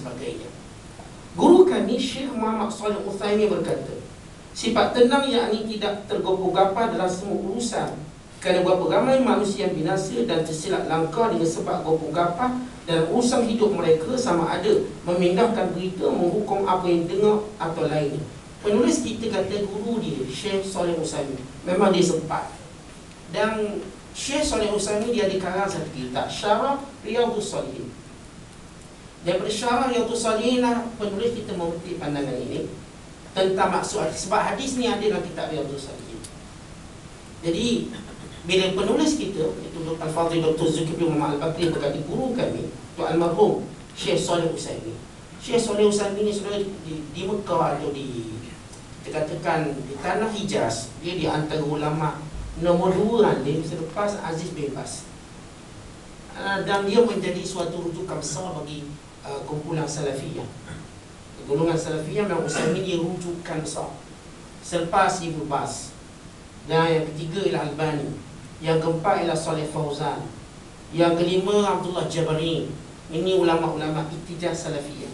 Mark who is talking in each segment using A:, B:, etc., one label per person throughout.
A: sebagainya. Guru kami Syekh Muhammad Shalih Utsaimin berkata, sifat tenang yakni tidak tergopoh-gapah dalam semua urusan, kerana berapa ramai manusia yang binasa dan tersilap langkah dengan sebab gopoh-gapah dalam urusan hidup mereka, sama ada memindahkan berita, menghukum apa yang dengar atau lainnya. Penulis kita kata guru dia Syekh Shalih Utsaimin memang dia sempat. Dan Syekh Shalih Utsaimin dia ada karang satu kitab Syarah Riyadhus Shalihin. Daripada Syarah Riyadhus Shalihin lah penulis kita memetik pandangan ini tentang maksud hadis. Sebab hadis ni ada dalam kitab Riyadhus Shalihin. Jadi bila penulis kita itu Al-Fadhil Dr. Zulkifli Muhammad Al-Bakri berkata guru kami Tuan Almarhum Syekh Shalih Utsaimin. Syekh Shalih Utsaimin ni sudah di Mekah atau dikatakan di tanah Hijaz, dia di antara ulama nombor 2 alim selepas Aziz bin Baz. Dan dia menjadi suatu rujukan besar bagi kumpulan Salafiyah. Golongan Salafiyah memang Utsaimin dia rujukan besar selepas Ibnu Baz. Dan yang ketiga ialah Albani, yang keempat ialah Saleh Fauzan, yang kelima Abdullah Jabari. Ini ulama-ulama Ittijah Salafiyah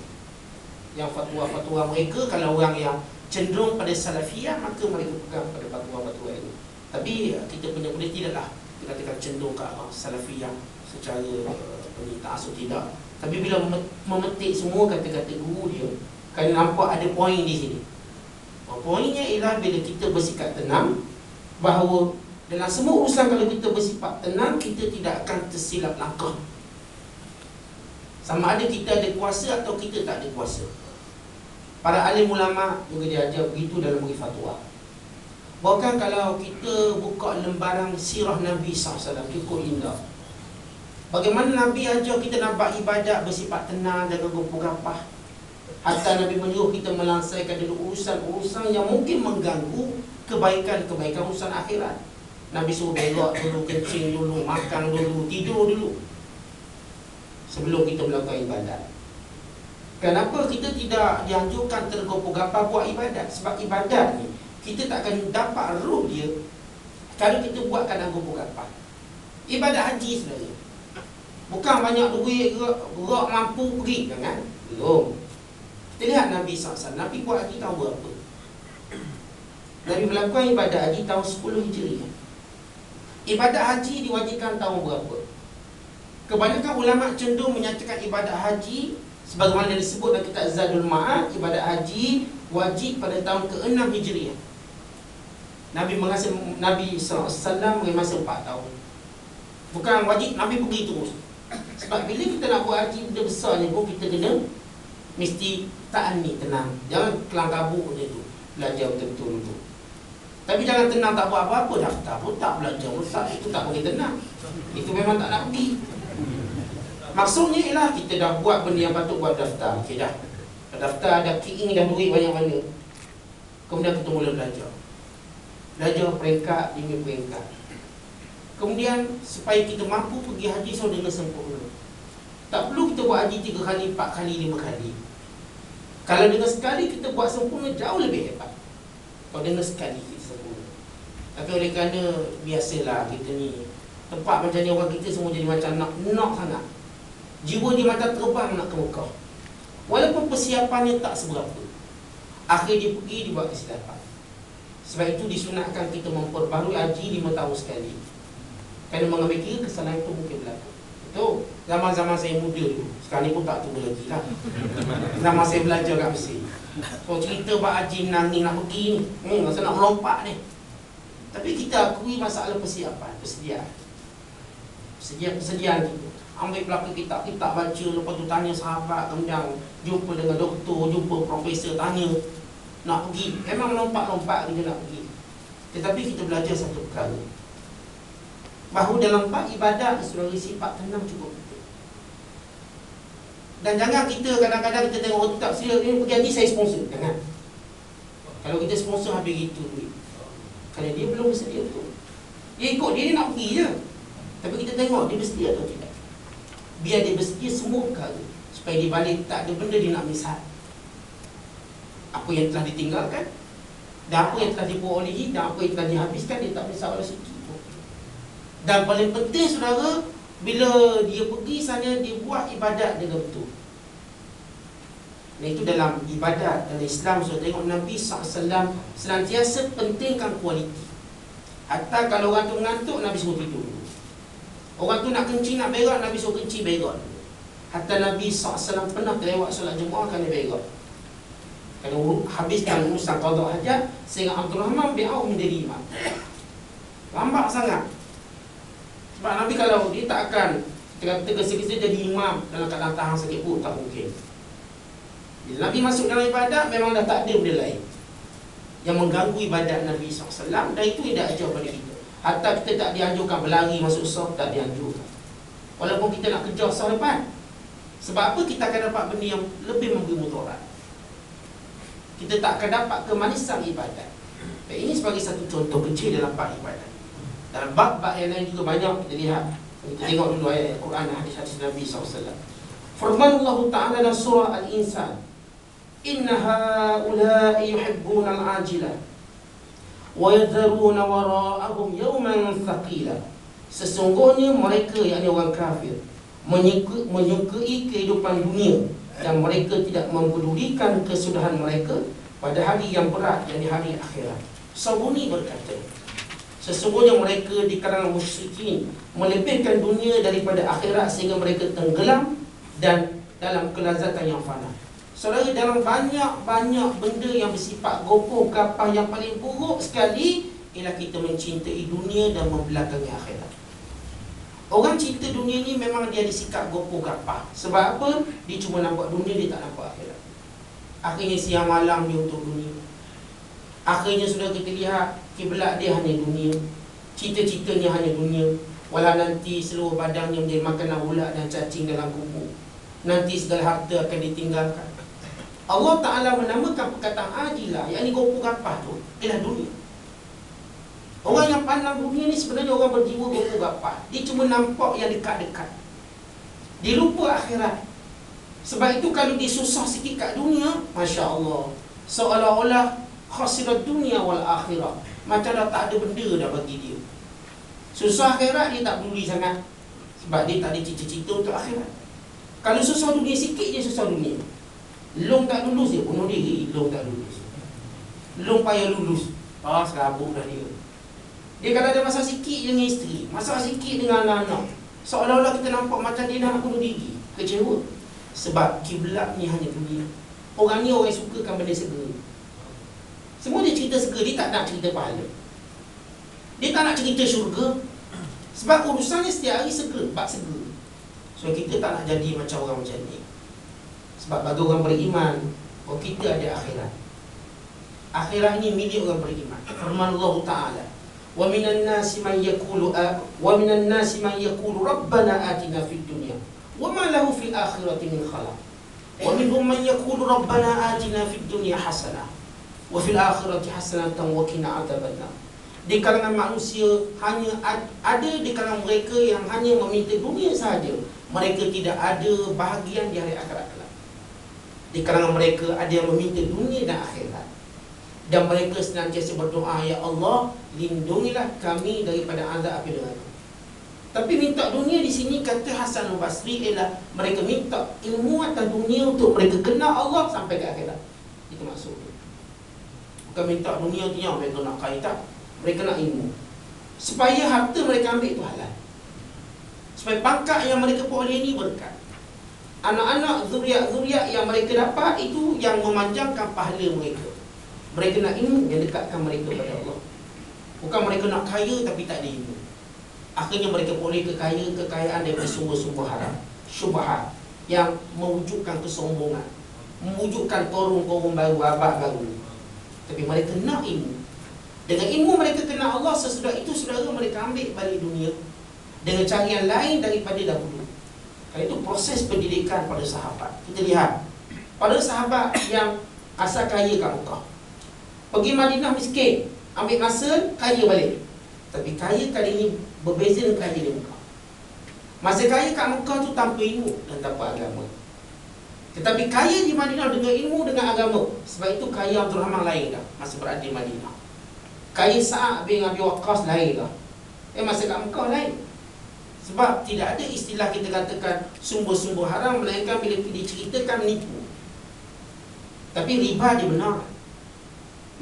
A: yang fatwa-fatwa mereka, kalau orang yang cenderung pada Salafiyah maka mereka pegang pada fatwa-fatwa ini. Tapi kita punya boleh tidaklah dikatakan cenderung ke arah Salafiyah secara ta'assub, tidak. Tapi bila memetik semua kata-kata guru dia, kan nampak ada poin di sini. Poinnya ialah bila kita bersikap tenang, bahawa dalam semua urusan kalau kita bersifat tenang, kita tidak akan tersilap langkah. Sama ada kita ada kuasa atau kita tak ada kuasa. Para alim ulama juga diajar begitu dalam beri fatwa. Bahkan kalau kita buka lembaran sirah Nabi SAW, cukup indah. Bagaimana Nabi ajar kita nak buat ibadat bersifat tenang dan gopoh-gapah. Hatta Nabi menyuruh kita melangsaikan dulu urusan-urusan yang mungkin mengganggu kebaikan urusan akhirat. Nabi suruh berak dulu, kencing dulu, makan dulu, tidur dulu sebelum kita melakukan ibadat. Kenapa kita tidak dianjurkan tergopoh-gapah buat ibadat? Sebab ibadat ni kita tak akan dapat ruh dia kalau kita buatkan dalam gopoh-gapah. Ibadat haji sebenarnya bukan banyak duit, gerak mampu pergi, jangan. Belum. Kita lihat Nabi SAW, Nabi buat haji tahun berapa? Nabi melakukan ibadat haji tahun 10 Hijriah. Ibadat haji diwajibkan tahun berapa? Kebanyakan ulama cenderung menyatakan ibadat haji sebagaimana disebut dalam kitab Zadul Ma'ad, ibadat haji wajib pada tahun ke-6 Hijriah. Nabi SAW mengambil masa 4 tahun. Bukan wajib Nabi pergi terus. Sebab bila kita nak buat haji benda besar ni pun kita kena mesti ta'ani, tenang. Jangan kelang kabut benda tu. Belajar betul-betul tu. Tapi jangan tenang tak buat apa-apa, daftar pun tak, belajar pun tak, itu tak boleh tenang. Itu memang tak nak pergi. Maksudnya ialah kita dah buat benda yang patut buat, daftar. Okey dah. Daftar ada key dah duit banyak mana. Kemudian kita mula belajar. Belajar peringkat demi peringkat. Kemudian supaya kita mampu pergi haji dengan sempurna. Tak perlu kita buat haji 3 kali, 4 kali, 5 kali. Kalau dengan sekali kita buat sempurna jauh lebih hebat. Kalau dengan sekali kita sempurna. Tapi oleh kerana biasalah kita ni tempat macam ni, orang kita semua jadi macam nak sangat. Jiwa dia macam terbang nak ke Mekah. Walaupun persiapannya tak seberapa, akhir dia pergi, dia buat kesilapan. Sebab itu disunatkan kita memperbarui haji 5 tahun sekali. Kerana mengambil kira kesalahan itu mungkin berlaku. Betul. Zaman-zaman saya muda dulu, sekarang ni pun tak tua lagi lah. Zaman saya belajar kat Mesir, so cerita buat haji menangis nak pergi ni, rasa nak melompat ni. Tapi kita akui masalah persiapan, persediaan kita. Ambil belakang kita baca, lepas tu tanya sahabat, kemudian jumpa dengan doktor, jumpa profesor, tanya nak pergi. Memang melompat-lompat kita nak pergi. Tetapi kita belajar satu perkara, bahawa dalam bab ibadat sebagai sifat tenang cukup betul. Dan jangan kita kadang-kadang kita tengok orang tu tak sedia, ni pergi haji saya sponsor. Jangan. Kalau kita sponsor habis gitu duit. Kerana dia belum bersedia betul. Dia ikut dia nak pergi je. Tapi kita tengok dia bersedia atau tidak. Biar dia bersedia semua perkara, supaya di balik tak ada benda dia nak misal. Apa yang telah ditinggalkan, dan apa yang telah diperolehi, dan apa yang telah dihabiskan, dia tak misal walau sikit. Dan paling penting saudara, bila dia pergi sana, dia buat ibadat dengan betul. Dan itu dalam ibadat, dalam Islam. So tengok Nabi SAW senantiasa pentingkan kualiti. Hatta kalau orang tu mengantuk, Nabi suruh tidur. Orang tu nak kencing, nak berak, Nabi suruh kencing, berak. Hatta Nabi SAW pernah terlewat solat Jumaat kerana berak. Kalau habiskan urusan qada hajat, sehingga Abdul Rahman bin Auf menjadi imam. Lambat sangat. Sebab Nabi kalau dia tak akan tergesa-gesa jadi imam dalam keadaan tahan sakit perut, tak mungkin. Bila Nabi masuk dalam ibadat, memang dah tak ada benda lain yang mengganggu ibadat Nabi SAW. Dan itu tidak ajar pada kita. Hatta kita tak dianjurkan berlari masuk saf, tak dianjurkan. Walaupun kita nak kejar saf depan. Sebab apa? Kita akan dapat benda yang lebih memberi mudarat. Kita tak akan dapat kemanisan ibadat. Dan ini sebagai satu contoh kecil dalam bab ibadat. Dalam bab-bab yang lain juga banyak kita lihat. Kita tengok dulu ayat Al-Quran dan hadis-hadis Nabi SAW. Firman Allah Ta'ala dalam surah Al-Insan, Inna ha'ulai yuhibbuna al-ajilah wa yadharuna wara'ahum yawman thaqila. Sesungguhnya mereka, yakni orang kafir, menyukai kehidupan dunia, dan mereka tidak mempedulikan kesudahan mereka pada hari yang berat, yakni hari akhirat. Sabuni berkata, sesungguhnya mereka di kalangan musyrikin melebihkan dunia daripada akhirat sehingga mereka tenggelam dan dalam kelazatan yang fana. Saudara, dalam banyak-banyak benda yang bersifat gopoh gapah, yang paling buruk sekali ialah kita mencintai dunia dan membelakangi akhirat. Orang cinta dunia ni memang dia ada sikap gopoh gapah. Sebab apa? Dia cuma nampak dunia, dia tak nampak akhirat. Akhirnya siang malam dia untuk dunia. Akhirnya sudah kita lihat kiblat dia hanya dunia, cita-citanya hanya dunia. Walau nanti seluruh badannya menjadi makanan ulat dan cacing dalam kubur, nanti segala harta akan ditinggalkan. Allah Ta'ala menamakan perkataan ajilah, yakni gopoh gapah tu ialah dunia. Orang yang pandang dunia ni sebenarnya orang berjiwa gopoh gapah. Dia cuma nampak yang dekat-dekat, dia lupa akhirat. Sebab itu kalau dia susah sikit kat dunia, Masya Allah, seolah-olah khasirat dunia wal akhirah, macam dah tak ada benda dah bagi dia. Susah akhirat dia tak peduli sangat, sebab dia tak ada cita-cita untuk akhirat. Kalau susah dunia sikit je, susah dunia. Long tak lulus dia bunuh diri. Long tak lulus, long payah lulus, serabut dah dia. Dia kalau ada masalah sikit dengan isteri, masalah sikit dengan anak-anak, seolah-olah kita nampak macam dia nak bunuh diri. Kecewa. Sebab kiblat ni hanya dunia. Orang ni orang yang sukakan benda segera. Semua dia cerita segera, dia tak nak cerita pahala, dia tak nak cerita syurga. Sebab urusannya setiap hari segera, bab segera. So kita tak nak jadi macam orang macam ni. Sebab bagi orang beriman, oh kita ada akhirat. Akhirat ini milik orang beriman. Firman Allah Ta'ala, wa minan nasi man yaqulu rabbana atina fid dunya wa ma lahu fil akhirati min khalaq wa minhum man yaqulu rabbana atina fid dunya hasanah wa fil akhirati hasanatan wa qina adzabannar. Di kalangan manusia hanya ada di kalangan mereka yang hanya meminta dunia sahaja, mereka tidak ada bahagian di hari akhirat kelak. Di kalangan mereka ada yang meminta dunia dan akhirat, dan mereka senantiasa berdoa, ya Allah, lindungilah kami daripada azab api neraka. Tapi minta dunia di sini, kata Hasan al-Basri, ialah mereka minta ilmu atas dunia untuk mereka kenal Allah sampai ke akhirat. Itu maksudnya. Bukan minta dunia tu yang mereka nak kaya, tak. Mereka nak ilmu, supaya harta mereka ambil itu halal, supaya pangkat yang mereka peroleh ini berkat. Anak-anak, zuriat-zuriat yang mereka dapat itu yang memanjangkan pahala mereka. Mereka nak ilmu yang dekatkan mereka pada Allah. Bukan mereka nak kaya tapi tak ada ilmu. Akhirnya mereka boleh kekayaan daripada sumber-sumber haram, syubhat yang mewujudkan kesombongan, mewujudkan korun-korun baru, abad baru. Tapi mereka nak ilmu. Dengan ilmu mereka kenal Allah. Sesudah itu saudara, mereka ambil balik dunia dengan cara yang lain daripada dahulu. Kalau itu proses pendidikan pada sahabat. Kita lihat pada sahabat yang asal kaya kat Mekah, pergi Madinah miskin, ambil masa kaya balik. Tapi kaya kali ini berbeza dengan kaya di Mekah. Masa kaya kat Mekah tu tanpa ilmu dan tanpa agama. Tetapi kaya di Madinah dengan ilmu, dengan agama. Sebab itu kaya Abdul Rahman lain dah masa berada di Madinah. Kaya Sa'ad bin Abi Waqqas lain dah. Masa kat Mekah lain. Sebab tidak ada istilah kita katakan sumber-sumber haram, melainkan bila diceritakan menipu. Tapi riba dibenarkan.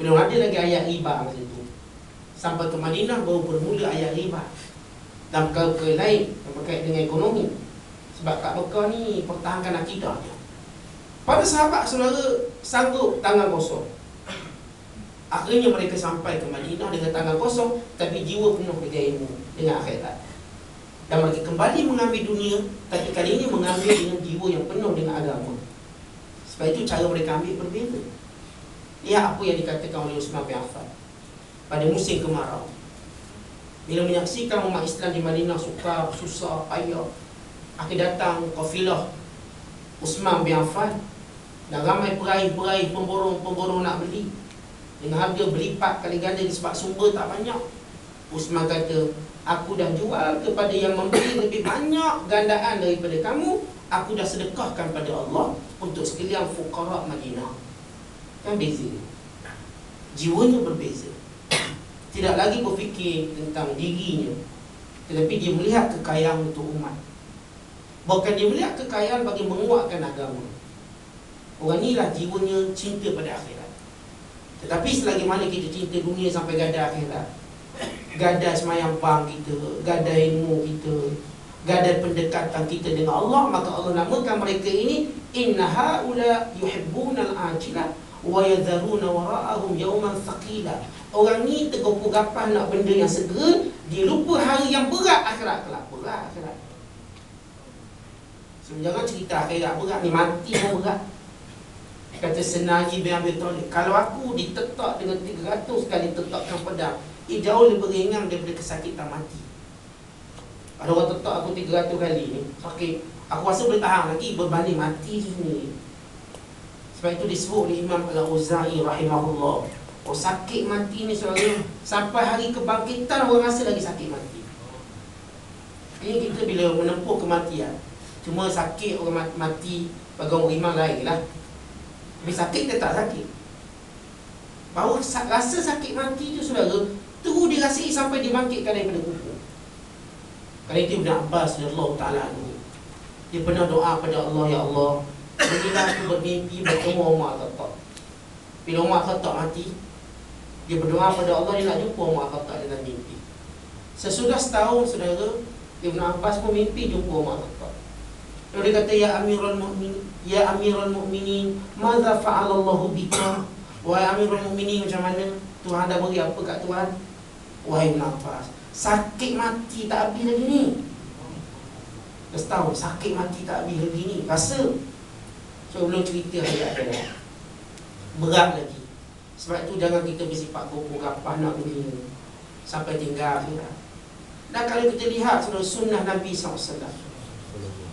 A: Belum ada lagi ayat riba masa itu. Sampai ke Madinah baru bermula ayat riba. Dan perkara lain yang berkait dengan ekonomi. Sebab kat Mekah ni pertahankan akidah je. Para sahabat saudara sanggup tangan kosong. Akhirnya mereka sampai ke Madinah dengan tangan kosong, tapi jiwa penuh dengan ilmu, dengan akhirat. Dan mereka kembali mengambil dunia, tapi kali ini mengambil dengan jiwa yang penuh dengan agama. Sebab itu cara mereka ambil berbeza. Lihat apa yang dikatakan oleh Uthman bin Affan pada musim kemarau. Bila menyaksikan umat Islam di Madinah sukar, susah, payah, akan datang kafilah Uthman bin Affan dan ramai peraih-peraih pemborong-pemborong nak beli dengan harga berlipat kali ganda sebab sumber tak banyak. Uthman kata, aku dah jual kepada yang membeli lebih banyak gandaan daripada kamu. Aku dah sedekahkan pada Allah untuk sekalian fuqara Madinah. Kan beza. Jiwanya berbeza. Tidak lagi berfikir tentang dirinya, tetapi dia melihat kekayaan untuk umat. Bukan dia melihat kekayaan bagi menguatkan agama. Orang inilah jiwanya cinta pada akhirat. Tetapi selagi mana kita cinta dunia sampai gada akhirat, gada semayang bang kita, gada ilmu kita, gada pendekatan kita dengan Allah, maka Allah namakan mereka ini inna haula yuhibbunal ajilah wa yadharuna wara'ahum yawman thaqila. Orang ni tergopoh-gapah nak benda yang segera, dia lupa hari yang berat akhirat kelak. Berat akhirat. So, jangan cerita akhirat berat ni, mati pun berat. Kata Senaji bin Abi Talib, kalau aku ditetak dengan 300 kali tetakkan pedang, jauh lebih ringan daripada kesakitan mati. Ada orang tetak aku 300 kali ni, sakit, aku rasa boleh tahan lagi berbanding mati sendiri. Sebab itu disebut oleh Imam Al-Auza'i rahimahullah, oh sakit mati ni saudara, sampai hari kebangkitan orang rasa lagi sakit mati. Ini kita bila menempuh kematian, cuma sakit orang mati bagi orang iman lain lah. Tapi sakit dia tak sakit. Bahawa rasa sakit mati tu saudara, terus dirasai sampai dibangkitkan daripada kubur. Kali itu Ibn Abbas radhiyallahu ta'ala anhu, dia pernah doa pada Allah, ya Allah, berilah aku bermimpi bertemu Umar Khattab. Bila Umar Khattab mati, dia berdoa pada Allah, dia nak jumpa Umar Khattab dalam mimpi. Sesudah setahun saudara, Ibn Abbas pun mimpi jumpa Umar Khattab. Lalu dia kata, ya Amirul Mu'minin, madza fa'ala Allahu bika? Wahai Amirul Mu'minin, macam mana? Tuhan dah beri apa kat Tuhan? Wahai Ibn Abbas, sakit mati tak habis lagi ni. Dah setahun, sakit mati tak habis lagi ni. Rasa. So belum cerita hayat akhirat, berat lagi. Sebab itu jangan kita bersifat gopoh-gapah nak dunia sampai tinggal akhirat. Dan kalau kita lihat saudara, sunnah Nabi SAW,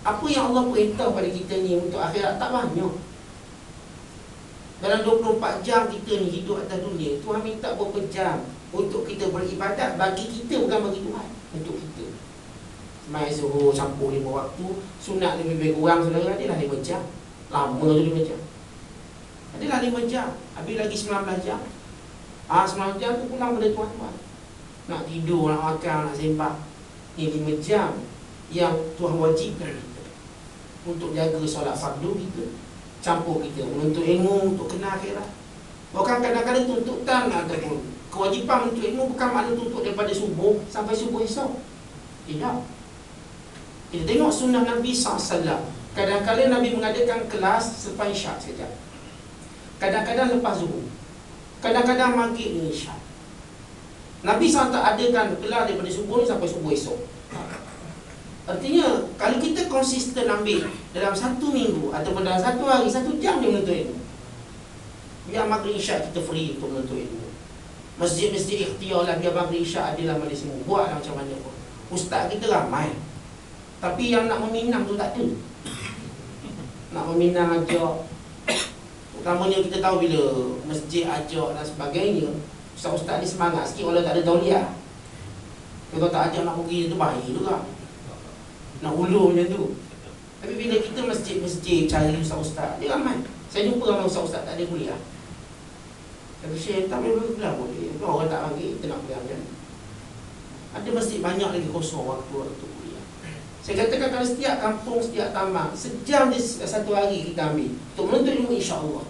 A: apa yang Allah perintah pada kita ni untuk akhirat tak banyak. Dalam 24 jam kita ni hidup atas dunia, Tuhan minta berapa jam untuk kita beribadat bagi kita, bukan bagi Tuhan, untuk kita. Semai zuhur campur 5 waktu, sunat lebih kurang saudara, adalah 5 jam. Lama tu 5 jam. Adalah 5 jam, habis lagi 19 jam. 19 jam tu pulang pada Tuhan-Tuhan. Nak tidur, nak makan, nak sembah. Ini 5 jam yang Tuhan wajibkan kita untuk jaga solat fardu kita, campur kita menuntut ilmu untuk kenal akhirat. Bukan kadang-kadang tuntutan ataupun kewajipan menuntut ilmu bukan makna tuntut daripada subuh sampai subuh esok. Tidak. Kita tengok sunnah Nabi SAW. Kadang-kadang Nabi mengadakan kelas selepas isyak sekejap, kadang-kadang lepas zuhur, kadang-kadang maghrib dengan isyak. Nabi SAW tak adakan kelas daripada subuh ni sampai subuh esok. Artinya, kalau kita konsisten ambil dalam 1 minggu ataupun dalam 1 hari, 1 jam dia menuntut ilmu, biar maghrib isyak kita free untuk menuntut ilmu. Masjid-masjid ikhtiar lah, biar maghrib isyak adalah majlis ilmu. Buatlah macam mana pun. Ustaz kita ramai, tapi yang nak meminang tu tak ada. Nak meminang ajak, utamanya kita tahu bila masjid ajak dan sebagainya, ustaz-ustaz ni semangat sikit walau tak ada tauliah. Kalau tak ajak nak pergi tu baik juga, nak ulur macam tu. Tapi bila kita masjid-masjid cari ustaz-ustaz, dia ramai. Saya jumpa ramai ustaz-ustaz tak ada kuliah. Tapi Syekh tak boleh kuliah boleh. Kalau orang tak panggil, kita nak kuliah kan. Ada masjid banyak lagi kosong waktu kuliah. Saya katakan kalau setiap kampung, setiap tamak, sejam je 1 hari kita ambil untuk menuntut ilmu, insya-Allah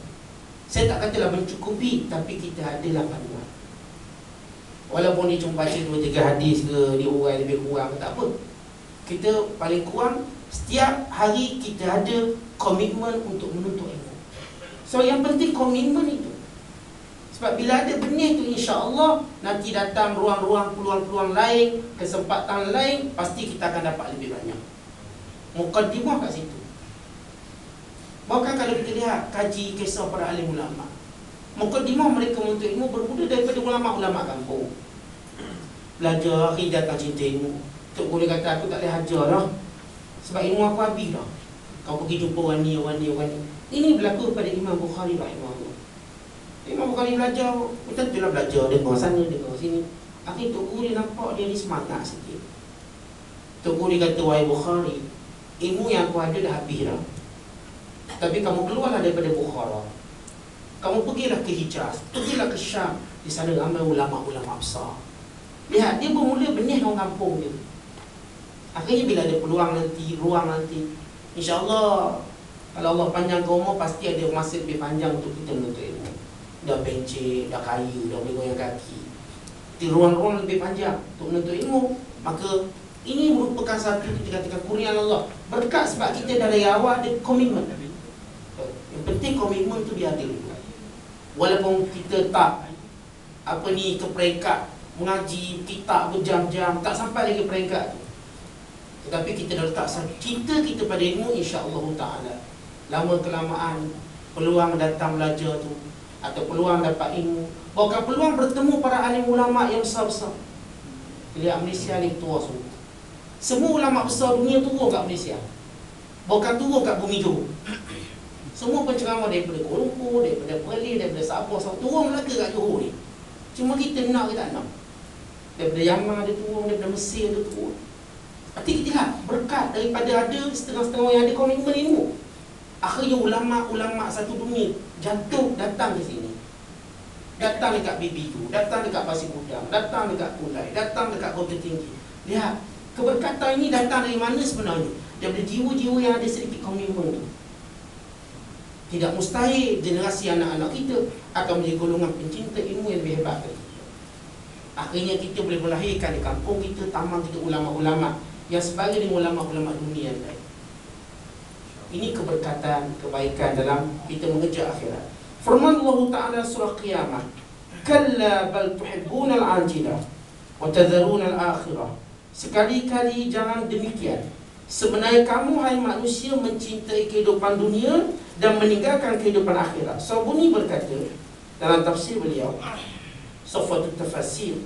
A: Saya tak katalah mencukupi, tapi kita adalah panduan. Walaupun dia cuma baca 2-3 hadis ke, dia urai lebih kurang, tak apa. Kita paling kurang setiap hari kita ada komitmen untuk menuntut ilmu. So yang penting komitmen itu. Sebab bila ada benih tu, insya-Allah nanti datang ruang-ruang, peluang-peluang lain, kesempatan lain, pasti kita akan dapat lebih banyak. Muqaddimah kat situ. Bahkan kalau kita lihat kaji kisah para alim ulama, muqaddimah mereka menuntut ilmu bermula daripada ulama-ulama kampung. Belajar, akhir datang cinta ilmu. Tok Guru kata, aku tak boleh hajar dah, sebab ilmu aku habis dah. Kau pergi jumpa wani. Ini berlaku pada Imam Bukhari rahimahullah. Imam Bukhari belajar, betul-betul belajar, dia ke sana, dia ke sini. Akhirnya Tok Guru nampak dia ni semangat sikit. Tok Guru kata, wahai Bukhari, ilmu yang aku ada dah habis dah. Tapi kamu keluarlah daripada Bukhara, kamu pergilah ke Hijaz, pergilah ke Syam. Di sana ramai ulama-ulama besar. Lihat, dia bermula benih orang kampung dia. Akhirnya bila ada peluang nanti, ruang nanti, insya-Allah kalau Allah panjangkan umur, pasti ada masa lebih panjang untuk kita menuntut ilmu. Dah bencik, dah kayu, dah boleh goyang kaki, di ruang-ruang lebih panjang untuk menuntut ilmu. Maka ini merupakan satu, kita katakan, kurniaan Allah, berkat sebab kita dari awal ada komitmen. Yang penting komitmen tu dia ada dulu. Walaupun kita tak ke peringkat mengaji kitab berjam-jam, tak sampai lagi peringkat tu, tetapi kita dah letak cinta kita pada ilmu, insya-Allah ta'ala lama kelamaan peluang datang belajar tu, atau peluang dapat ilmu, bahkan peluang bertemu para alim ulama yang besar-besar. Lihat Malaysia ni tua semua. Semua ulama besar dunia turun kat Malaysia, bukan turun kat bumi Johor. Semua penceramah daripada Kuala Lumpur, daripada Perlis, daripada Sabah, turun Melaka kat Johor ni. Cuma kita nak ke tak nak. Daripada Yaman ada turun, daripada Mesir ada turun. Nanti kita lihat berkat daripada ada setengah-setengah yang ada komitmen ilmu. Akhirnya ulama-ulama satu dunia jatuh datang ke sini. Datang dekat BBU, datang dekat Pasir Gudang, datang dekat Kulai, datang dekat Kota Tinggi. Lihat, keberkatan ini datang dari mana sebenarnya? Daripada jiwa-jiwa yang ada sedikit komitmen tu. Tidak mustahil generasi anak-anak kita akan menjadi golongan pencinta ilmu yang lebih hebat dari kita. Akhirnya kita boleh melahirkan di kampung kita, taman kita, ulama-ulama yang sebagai dengan ulama-ulama dunia yang lain. Ini keberkatan, kebaikan dalam kita mengejar akhirat. Firman Allah Ta'ala surah Qiyamah, kalla bal tuhibbuna al-ajilah wa tadharuna al-akhirah. Sekali-kali jangan demikian. Sebenarnya kamu, hai manusia, mencintai kehidupan dunia dan meninggalkan kehidupan akhirat. Sabuni berkata dalam tafsir beliau, Safatul Tafasir,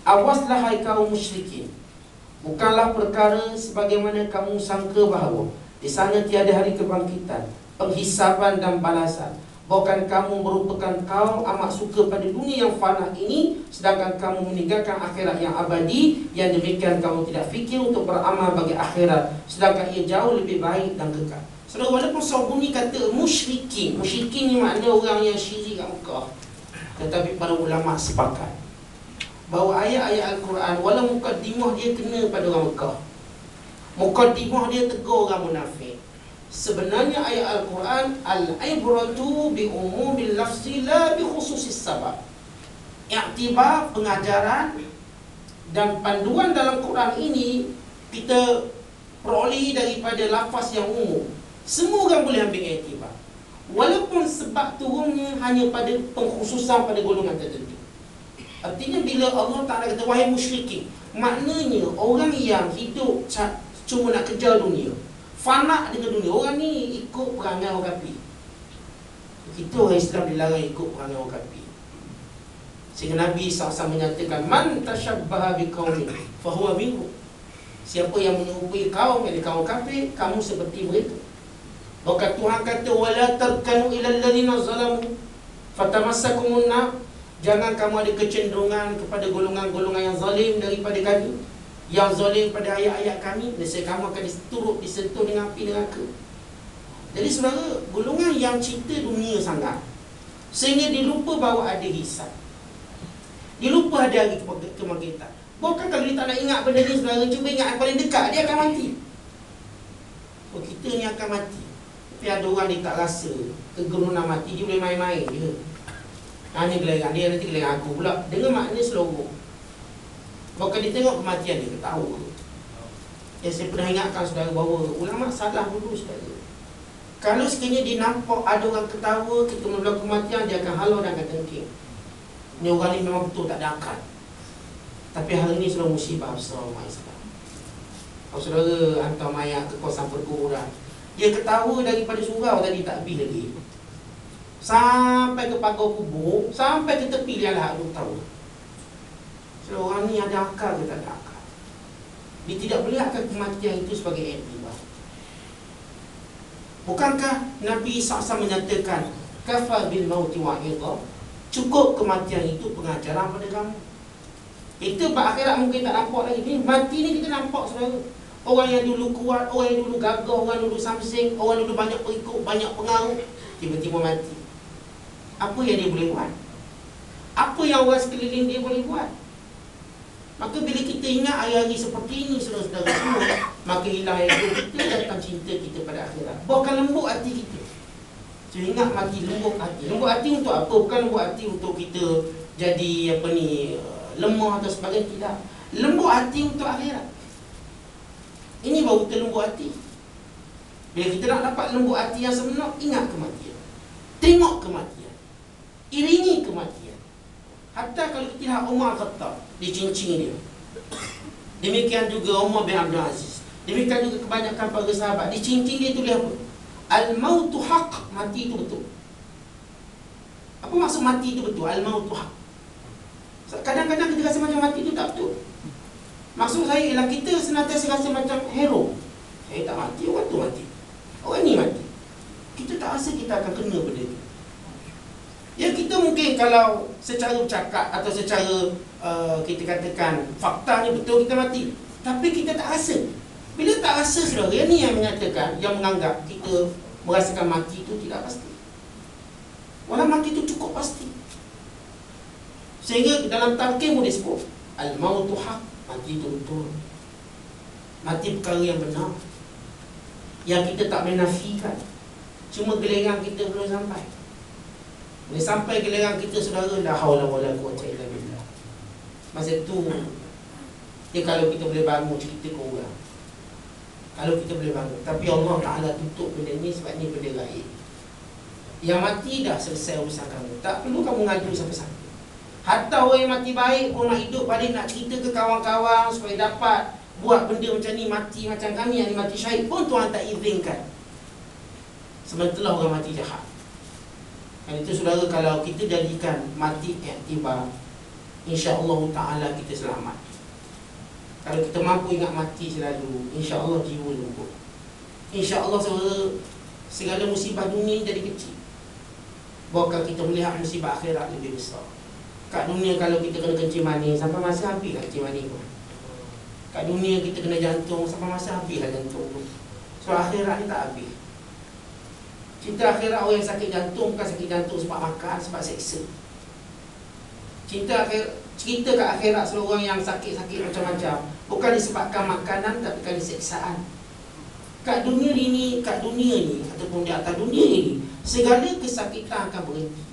A: awaslah hai kaum musyrikin, bukanlah perkara sebagaimana kamu sangka bahawa di sana tiada hari kebangkitan, penghisaban dan balasan. Bahkan kamu merupakan kaum amat suka pada dunia yang fana ini, sedangkan kamu meninggalkan akhirat yang abadi. Yang demikian kamu tidak fikir untuk beramal bagi akhirat, sedangkan ia jauh lebih baik dan kekal. Saudara, walaupun Sabuni kata musyrikin, musyrikin ni makna orang yang syirik kat Mekah, tetapi para ulama sepakat bahawa ayat-ayat Al-Quran, walau mukaddimah dia kena pada orang Mekah, mukaddimah dia tegur orang munafik. Sebenarnya ayat Al-Quran, al-ibratu bi umumil lafzi la bi khususis sabab. Iktibar, pengajaran dan panduan dalam Quran ini kita peroleh daripada lafaz yang umum. Semua orang boleh ambil iktibar, walaupun sebab turunnya hanya pada pengkhususan pada golongan tertentu. Artinya bila Allah Ta'ala kata wahai musyrikin, maknanya orang yang hidup cuma nak kejar dunia, fana dengan dunia, orang ni ikut perangai orang kafir. Kita orang Islam dilarang ikut perangai orang kafir. Sehingga Nabi SAW menyatakan, man tashabbaha biqaumin fahuwa minhum. Siapa yang menyerupai kaum, yang kaum kafir, kamu seperti mereka. Bahkan Tuhan kata, wala tarkanu ilal ladzina zalamu fatamassakumun nar. Jangan kamu ada kecenderungan kepada golongan-golongan yang zalim daripada kami, yang zalim pada ayat-ayat kami, nescaya kamu akan turut disentuh dengan api neraka. Jadi saudara, golongan yang cinta dunia sangat sehingga dia lupa bahawa ada hisab, dia lupa ada hari kebangkitan. Bahkan kalau dia tak nak ingat benda ni, saudara, cuba ingat yang paling dekat, dia akan mati. Oh, kita ni akan mati. Tapi Tapi ada orang dia tak rasa kegerunan mati, dia boleh main-main je. Hanya gelerang dia, nanti gelerang aku pula. Dengan makna selorong. Bahkan dia tengok kematian dia ketawa. Yang saya pernah ingatkan saudara bahawa ulama salah dulu saudara. Kalau sekiranya dia nampak ada orang ketawa ketika membelah kematian, dia akan halau dan akan tengking. Ni orang ni memang betul tak ada akal. Tapi hari ni sudah musibah besar umat Islam. Kalau saudara hantar mayat ke kawasan perkuburan, dia ketawa daripada surau tadi tak habis lagi, sampai ke pagar kubur, sampai ke tepi dia lah duk tahu. So orang ni ada akal ke tak ada akal? Dia tidak melihatkan kematian itu sebagai iktibar. Bukankah Nabi SAW menyatakan kafa bil mauti wa'idha, cukup kematian itu pengajaran pada kamu. Kita berakhirat mungkin tak nampak lagi. Ni mati ni kita nampak saudara. Orang yang dulu kuat, orang yang dulu gagah, orang dulu samsing, orang dulu banyak pengikut, banyak pengaruh, tiba-tiba mati. Apa yang dia boleh buat? Apa yang orang sekeliling dia boleh buat? Maka bila kita ingat hari-hari seperti ini, saudara-saudara semua, maka hilang ego kita, datang cinta kita pada akhirat. Buatkan lembut hati kita. So, ingat mati, lembut hati. Lembut hati untuk apa? Bukan lembut hati untuk kita jadi lemah atau sebagainya, tidak. Lembut hati untuk akhirat. Ini baru terlembut hati. Bila kita nak dapat lembut hati yang sebenar, ingat kematian, tengok kematian, iringi kematian. Hatta kalau kita lihat Umar Khattab, dia cincin dia. Demikian juga Umar bin Abdul Aziz. Demikian juga kebanyakan para sahabat, di cincin dia tulis apa? Al-mautu haq, mati itu betul. Apa maksud mati itu betul? Al-mautu haq. Kadang-kadang kita rasa macam mati itu tak betul. Maksud saya ialah kita senantiasa rasa macam hero. Saya tak mati, orang tu mati, orang ni mati. Kita tak rasa kita akan kena benda itu. Ya, kita mungkin kalau secara bercakap atau secara kita katakan faktanya betul kita mati, tapi kita tak rasa. Bila tak rasa saudara, yang ni yang menyatakan, yang menganggap kita merasakan mati itu tidak pasti. Walau mati itu cukup pasti. Sehingga dalam talqin pun disebut al-mautu haq, mati itu betul. Mati perkara yang benar, yang kita tak boleh nafikan. Cuma giliran kita belum sampai. Bila sampai giliran kita saudara, la haula wala quwwata illa billah. Masa tu kalau kita boleh bangun cerita ke orang, kalau kita boleh bangun. Tapi Allah Ta'ala tutup benda ni sebab ni benda gaib. Yang mati dah selesai urusan kamu, tak perlu kamu ngadu siapa-siapa. Hatta orang yang mati baik pun nak hidup balik, nak cerita ke kawan-kawan supaya dapat buat benda macam ni, mati macam kami yang mati syahid pun Tuhan tak izinkan. Sementara orang mati jahat. Dan itu saudara, kalau kita jadikan mati iktibar, insya-Allah Ta'ala kita selamat. Kalau kita mampu ingat mati selalu, insya-Allah jiwa lembut. Insya-Allah saudara, segala musibah dunia jadi kecil. Bahkan kita melihat musibah akhirat lebih besar. Kat dunia kalau kita kena kencing manis, sampai masa habis lah kencing manis pun. Kat dunia kita kena jantung, sampai masa habis lah jantung pun. So akhirat ni tak habis. Cinta akhirat, orang yang sakit jantung bukan sakit jantung sebab makan, sebab seksa. Cerita kat akhirat seorang yang sakit-sakit macam-macam, bukan disebabkan makanan, tapi kerana seksaan. Kat dunia ni ataupun di atas dunia ini, segala kesakitan akan berhenti.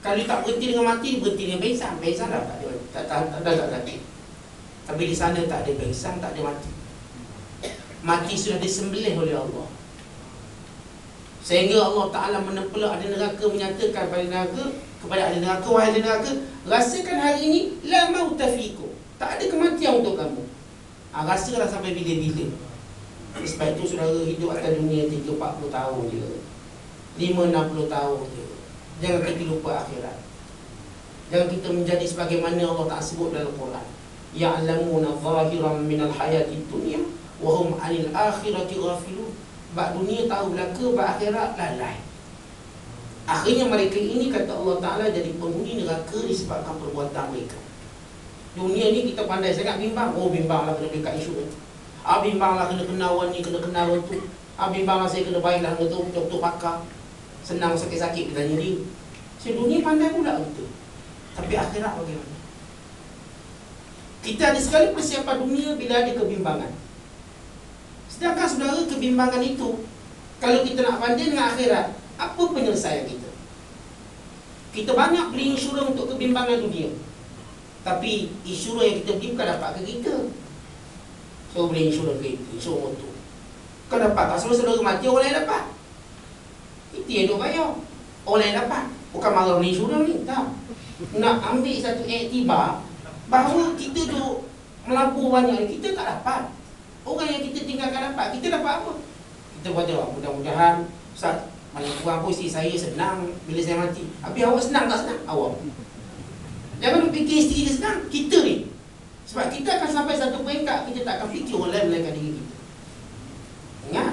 A: Kalau tak berhenti dengan mati, berhenti dengan pengsan. Pengsan dah tak ada sakit. Tapi di sana tak ada pengsan, tak ada mati. Mati sudah disembelih oleh Allah. Sehingga Allah Ta'ala menempelak ahli neraka, menyatakan kepada ahli neraka, wahai ahli neraka, rasakan hari ini la mauta fikum, tak ada kematian untuk kamu. Rasalah sampai bila-bila. Sebab itu saudara, hidup atas dunia 30-40 tahun je, 5-60 tahun je. Jangan kita lupa akhirat. Jangan kita menjadi sebagaimana Allah Ta'ala sebut dalam Quran, ya'lamuna zahiran minal hayati dunya wa hum 'anil akhirati ghafilun. Bab dunia tahu belaka, bab akhirat lalai. Akhirnya mereka ini, kata Allah Ta'ala, jadi penghuni neraka disebabkan perbuatan mereka. Dunia ni kita pandai sangat bimbang. Oh, bimbanglah kena dekat isu ni. Bimbanglah kena kenal orang ni, kena kenal orang tu. Bimbanglah saya kena baiklah dengan tu, betul-betul pakar. Senang sakit-sakit kita tanya dia. So dunia pandai pula betul. Tapi akhirat bagaimana? Kita ada sekali persiapan dunia bila ada kebimbangan. Sedangkan saudara, kebimbangan itu Kalau kita nak banding dengan akhirat, apa penyelesaian kita? Kita banyak beli insurans untuk kebimbangan dunia, tapi insurans yang kita beli bukan dapat ke kita. So beli insurans kereta, insurans motor, kau dapat tak? Saudara-saudara mati, orang lain dapat. Itu yang duk bayar, orang lain dapat. Bukan marah beli insurans ni, tak. Nak ambil satu iktibar bahawa kita duk melabur banyak ni, kita tak dapat. Orang yang kita tinggalkan dapat, kita dapat apa? Kita baca, mudah-mudahan Ustaz, banyak kurang pun isteri saya senang bila saya mati. Habis awak senang tak senang? Awak jangan fikir isteri dia senang, kita ni. Sebab kita akan sampai satu peringkat, kita tak akan fikir orang lain melainkan diri kita. Ingat,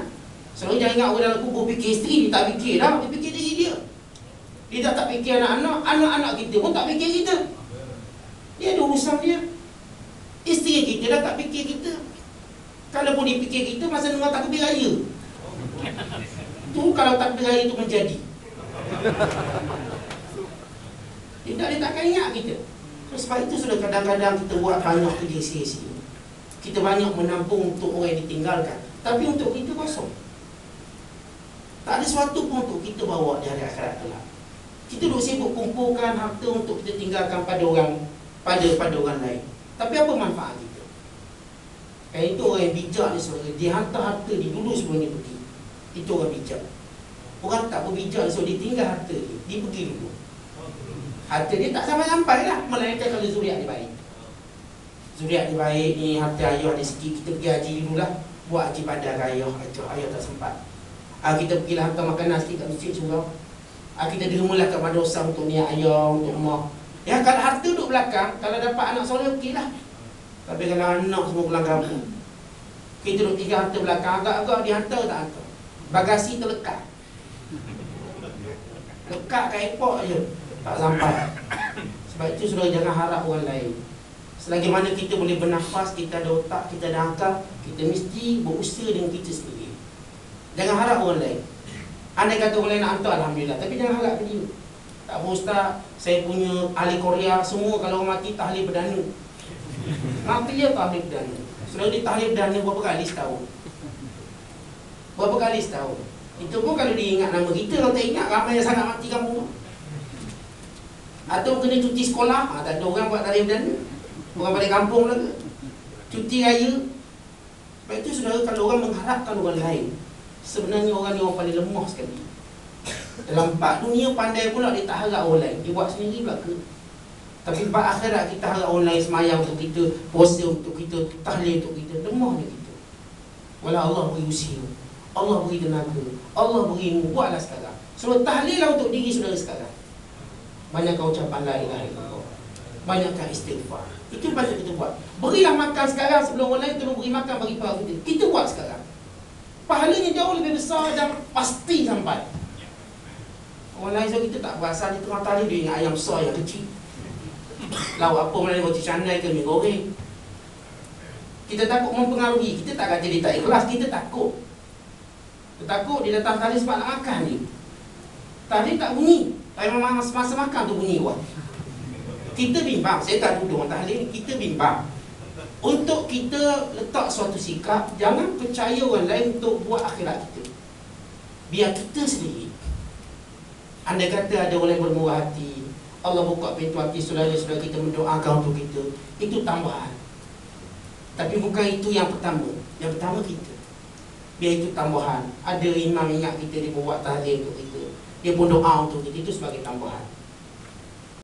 A: selalu jangan ingat orang dalam kubur fikir isteri, dia tak fikir dah, dia fikir diri dia. Dia tak fikir anak-anak, anak-anak kita pun tak fikir kita. Dia ada urusan dia. Isteri kita dah tak fikir kita. Kalau pun dia fikir kita, masa dengar takbir raya tu, kalau takbir raya tu menjadi, dia takkan ingat kita. Sebab itu sudah kadang-kadang kita buat banyak kerja sia-sia. Kita banyak menampung untuk orang yang ditinggalkan, tapi untuk kita kosong. Tak ada sesuatu pun untuk kita bawa di hari akhirat kelak. Kita duk sibuk kumpulkan harta untuk kita tinggalkan pada orang lain. Tapi apa manfaat kita? Itu orang yang bijak ni sebenarnya, dia hantar harta dia dulu sebelum dia pergi. Itu orang bijak. Orang tak berbijak so dia tinggal harta dia pergi dulu. Harta dia tak sampai-sampai lah, melainkan kalau zuriat dia baik. Zuriat dia baik ni, harta ayah ada sikit, kita pergi haji dulu lah. Buat haji pada ayah tak sempat. Kita pergilah hantar makanan sikit kat masjid surau. Kita dermalah kat madrasah untuk niat ayah, untuk mak. Ya, kalau harta duduk belakang, kalau dapat anak soleh okey lah. Tapi kalau anak semua pulang kampung, kita duduk tiga harta belakang, agak-agak dihantar tak hantar. Bagasi terlekat. Lekat kat airport je, tak sampai. Sebab itu saudara jangan harap orang lain. Selagi mana kita boleh bernafas, kita ada otak, kita ada akal, kita mesti berusaha dengan kita sendiri. Jangan harap orang lain. Andai kata orang lain nak hantar, alhamdulillah, tapi jangan harap ke dia. Tak apa Ustaz, saya punya ahli Korea, semua kalau orang mati tahlil perdana. Mati je tahlil perdana. Saudara dia tahlil perdana berapa kali setahun? Berapa kali setahun? Itu pun kalau dia ingat nama kita, kalau tak ingat ramai yang sangat mati kampung. Atau kena cuti sekolah, tak ada orang buat tahlil perdana. Orang balik kampung lagi, cuti raya. Sebab itu saudara, kalau orang mengharapkan orang lain, sebenarnya orang ni orang paling lemah sekali. Dalam bab dunia pandai pula dia tak harap orang lain, dia buat sendiri pula ke. Tapi bab akhirat kita harap orang lain semayang untuk kita, puasa untuk kita, tahlil untuk kita, lemahnya kita. Walau Allah beri usia, Allah beri tenaga, Allah beri ilmu, buatlah sekarang. So tahlil lah untuk diri saudara sekarang. Banyakkan ucapan la ilaha illallah, banyakkan istighfar. Itu banyak kita buat. Berilah makan sekarang sebelum orang lain tolong beri makan bagi para kita. Kita buat sekarang. Pahalanya jauh lebih besar dan pasti sampai. Orang lain so kita tak berasa di tengah tali dia ingat ayam besar yang kecil. Lauk apa mana roti canai ke mi goreng. Kita takut mempengaruhi, kita tak kata dia tak ikhlas, kita takut. Kita takut dia datang tali sebab nak makan ni. Tadi tak bunyi, tapi masa makan tu bunyi wah. Kita bimbang, saya tak duduk orang tahlil ni, kita bimbang. Untuk kita letak suatu sikap, jangan percaya orang lain untuk buat akhirat kita. Biar kita sendiri. Andai kata ada orang yang bermurah hati, Allah buka pintu hati saudara-saudara kita mendoakan untuk kita, itu tambahan. Tapi bukan itu yang pertama. Yang pertama kita. Biar itu tambahan. Ada imam ingat kita, dia buat tahlil untuk kita, dia pun doa untuk kita, itu sebagai tambahan.